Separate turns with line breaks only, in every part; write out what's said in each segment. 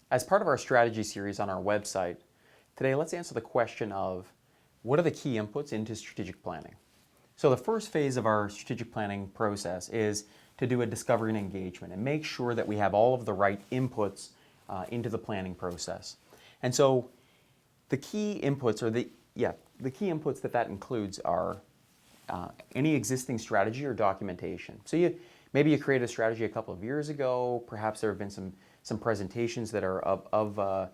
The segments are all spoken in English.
As part of our strategy series on our website, today let's answer the question of what are the key inputs into strategic planning? So the first phase of our strategic planning process is to do a discovery and engagement and make sure that we have all of the right inputs into the planning process. And so the key inputs that includes are any existing strategy or documentation. So maybe you created a strategy a couple of years ago. Perhaps there have been some presentations that are of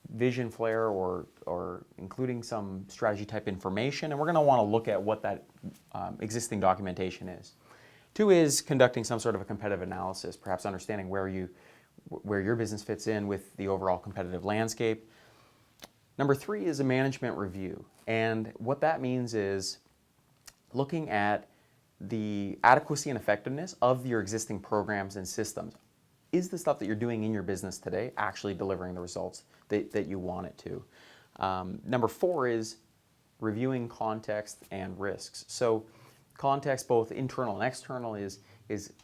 vision flare or including some strategy type information, and we're going to want to look at what that existing documentation is. 2 is conducting some sort of a competitive analysis, perhaps understanding where your business fits in with the overall competitive landscape. Number 3 is a management review, and what that means is looking at the adequacy and effectiveness of your existing programs and systems. Is the stuff that you're doing in your business today actually delivering the results that you want it to? Number 4 is reviewing context and risks. So context, both internal and external, is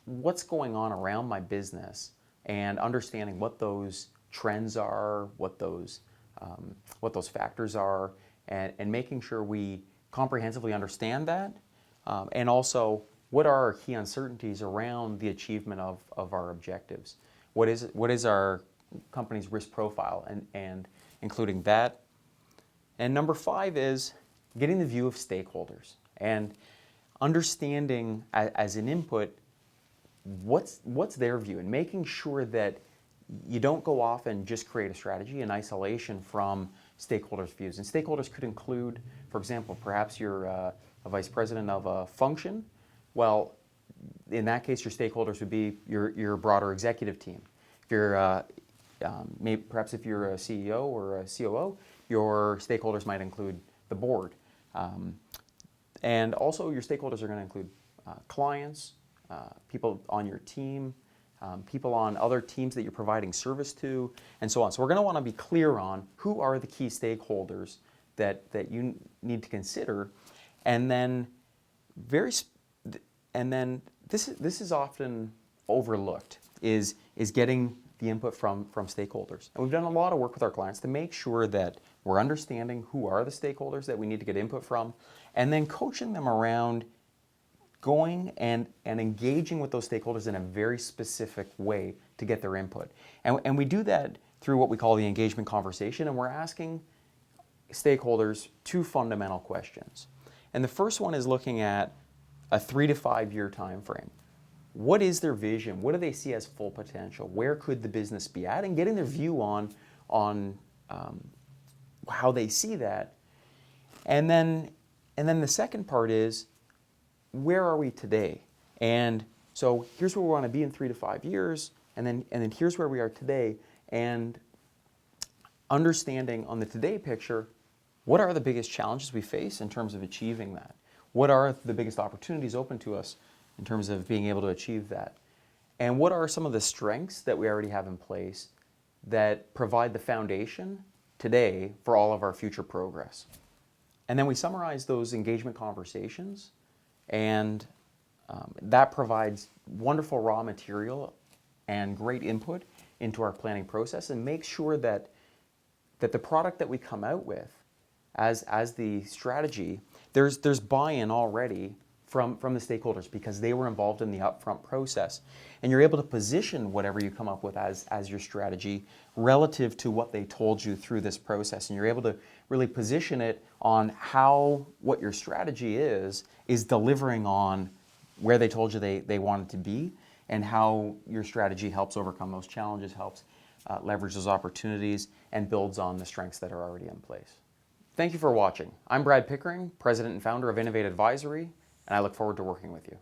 what's going on around my business and understanding what those trends are, what those factors are, and making sure we comprehensively understand that, and also what are our key uncertainties around the achievement of our objectives? What is our company's risk profile, and including that? And number 5 is getting the view of stakeholders and understanding as an input what's their view, and making sure that you don't go off and just create a strategy in isolation from stakeholders' views. And stakeholders could include, for example, perhaps you're a vice president of a function. Well, in that case, your stakeholders would be your broader executive team. If you're perhaps if you're a CEO or a COO, your stakeholders might include the board, and also your stakeholders are going to include clients, people on your team, people on other teams that you're providing service to, and so on. So we're going to want to be clear on who are the key stakeholders that you need to consider, and then this is often overlooked, is getting the input from stakeholders. And we've done a lot of work with our clients to make sure that we're understanding who are the stakeholders that we need to get input from, and then coaching them around going and engaging with those stakeholders in a very specific way to get their input. And we do that through what we call the engagement conversation, and we're asking stakeholders 2 fundamental questions. And the first one is looking at a 3 to 5 year time frame. What is their vision? What do they see as full potential? Where could the business be at? And getting their view on how they see that. And then the second part is, where are we today? And so here's where we want to be in 3 to 5 years, and then here's where we are today. And understanding on the today picture, what are the biggest challenges we face in terms of achieving that? What are the biggest opportunities open to us in terms of being able to achieve that? And what are some of the strengths that we already have in place that provide the foundation today for all of our future progress? And then we summarize those engagement conversations, and that provides wonderful raw material and great input into our planning process, and make sure that the product that we come out with as the strategy, there's buy-in already from the stakeholders, because they were involved in the upfront process. And you're able to position whatever you come up with as your strategy relative to what they told you through this process. And you're able to really position it on how what your strategy is delivering on where they told you they wanted to be, and how your strategy helps overcome those challenges, helps leverage those opportunities, and builds on the strengths that are already in place. Thank you for watching. I'm Brad Pickering, President and Founder of Innovate Advisory, and I look forward to working with you.